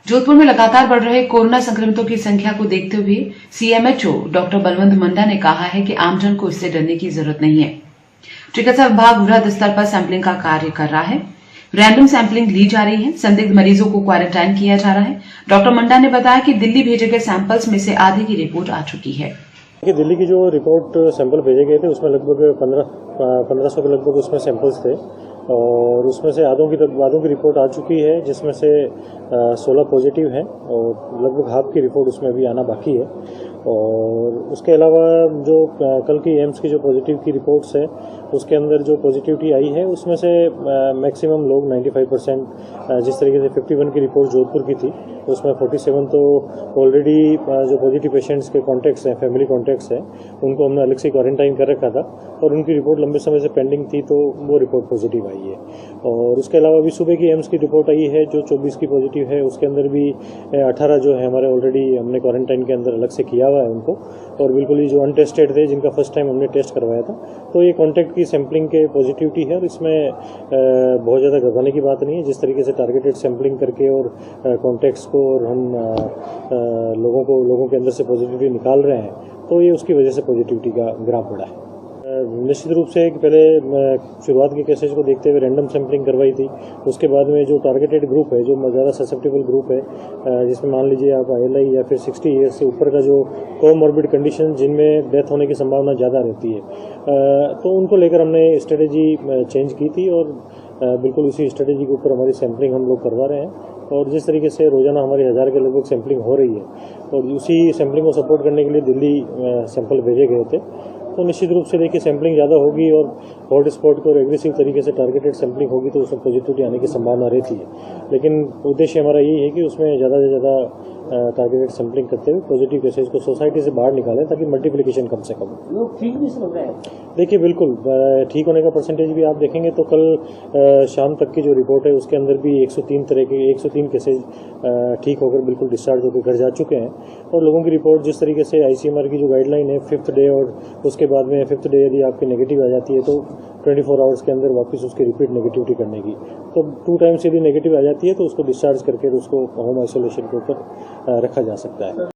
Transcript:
जोधपुर में लगातार बढ़ रहे कोरोना संक्रमितों की संख्या को देखते हुए सीएमएचओ डॉक्टर बलवंत मंडा ने कहा है कि आमजन को इससे डरने की जरूरत नहीं है। चिकित्सा विभाग वृहद स्तर पर सैंपलिंग का कार्य कर रहा है। रैंडम सैंपलिंग ली जा रही है। संदिग्ध मरीजों को क्वारंटाइन किया जा रहा है। डॉक्टर मंडा ने बताया कि दिल्ली भेजे गए सैंपल्स में से आधे की रिपोर्ट आ चुकी है। दिल्ली की जो रिपोर्ट सैंपल भेजे गए थे उसमें लगभग 1500 के लगभग उसमें सैंपल्स थे और उसमें से आधों की रिपोर्ट आ चुकी है, जिसमें से 16 पॉजिटिव हैं और लगभग हाफ की रिपोर्ट उसमें अभी आना बाकी है। और उसके अलावा जो कल की एम्स की जो पॉजिटिव की रिपोर्ट्स है उसके अंदर जो पॉजिटिविटी आई है उसमें से मैक्सिमम लोग 95%, जिस तरीके से 51 की रिपोर्ट जोधपुर की थी उसमें 47 तो ऑलरेडी जो पॉजिटिव पेशेंट्स के कॉन्टैक्ट्स हैं, फैमिली कॉन्टैक्ट्स हैं, उनको हमने अलग से क्वारंटाइन कर रखा था और उनकी रिपोर्ट लंबे समय से पेंडिंग थी तो वो रिपोर्ट पॉजिटिव आई है। और उसके अलावा अभी सुबह की एम्स की रिपोर्ट आई है जो 24 की पॉजिटिव है, उसके अंदर भी 18 जो है हमारे ऑलरेडी हमने क्वारंटाइन के अंदर अलग से किया हुआ है उनको, और बिल्कुल ही जो अनटेस्टेड थे जिनका फर्स्ट टाइम हमने टेस्ट करवाया था, तो ये कॉन्टैक्ट की सैंपलिंग के पॉजिटिविटी है और इसमें बहुत ज़्यादा घबराने की बात नहीं है। जिस तरीके से टारगेटेड सैंपलिंग करके और कॉन्टैक्ट्स को और हम लोगों के अंदर से पॉजिटिविटी निकाल रहे हैं तो ये उसकी वजह से पॉजिटिविटी का ग्राफ बढ़ा है। निश्चित रूप से कि पहले शुरुआत के केसेज को देखते हुए रैंडम सैंपलिंग करवाई थी, उसके बाद में जो टारगेटेड ग्रुप है, जो ज़्यादा ससेप्टेबल ग्रुप है, जिसमें मान लीजिए आप ILI या फिर 60 ईयर्स से ऊपर का जो कोमॉर्बिड कंडीशन जिनमें डेथ होने की संभावना ज़्यादा रहती है, तो उनको लेकर हमने स्ट्रेटेजी चेंज की थी और बिल्कुल उसी स्ट्रेटेजी के ऊपर हमारी सैंपलिंग हम लोग करवा रहे हैं। और जिस तरीके से रोजाना हमारी 1000 के लगभग सैंपलिंग हो रही है और उसी सैंपलिंग को सपोर्ट करने के लिए दिल्ली सैंपल भेजे गए थे, तो निश्चित रूप से देखिए सैंपलिंग ज़्यादा होगी और हॉट स्पॉट को एग्रेसिव तरीके से टारगेटेड सैंपलिंग होगी तो उसमें पॉजिटिविटी आने की संभावना रहती है। लेकिन उद्देश्य हमारा यही है कि उसमें ज़्यादा से ज़्यादा टारगेटेड सैंपलिंग करते हुए पॉजिटिव केसेज को सोसाइटी से बाहर निकालें ताकि मल्टीप्लिकेशन कम से कम। लोग ठीक भी हो रहे हैं। देखिए बिल्कुल ठीक होने का परसेंटेज भी आप देखेंगे तो कल शाम तक की जो रिपोर्ट है उसके अंदर भी 103 केसेज ठीक होकर बिल्कुल डिस्चार्ज होकर घर जा चुके हैं। और लोगों की रिपोर्ट जिस तरीके से ICMR की जो गाइडलाइन है 5th डे और उसके बाद में 5th डे यदि आपकी नेगेटिव आ जाती है तो 24 आवर्स के अंदर वापस उसकी रिपीट नेगेटिविटी करने की, तो 2 टाइम्स यदि नेगेटिव आ जाती है तो उसको डिस्चार्ज करके उसको होम आइसोलेशन के ऊपर रखा जा सकता है।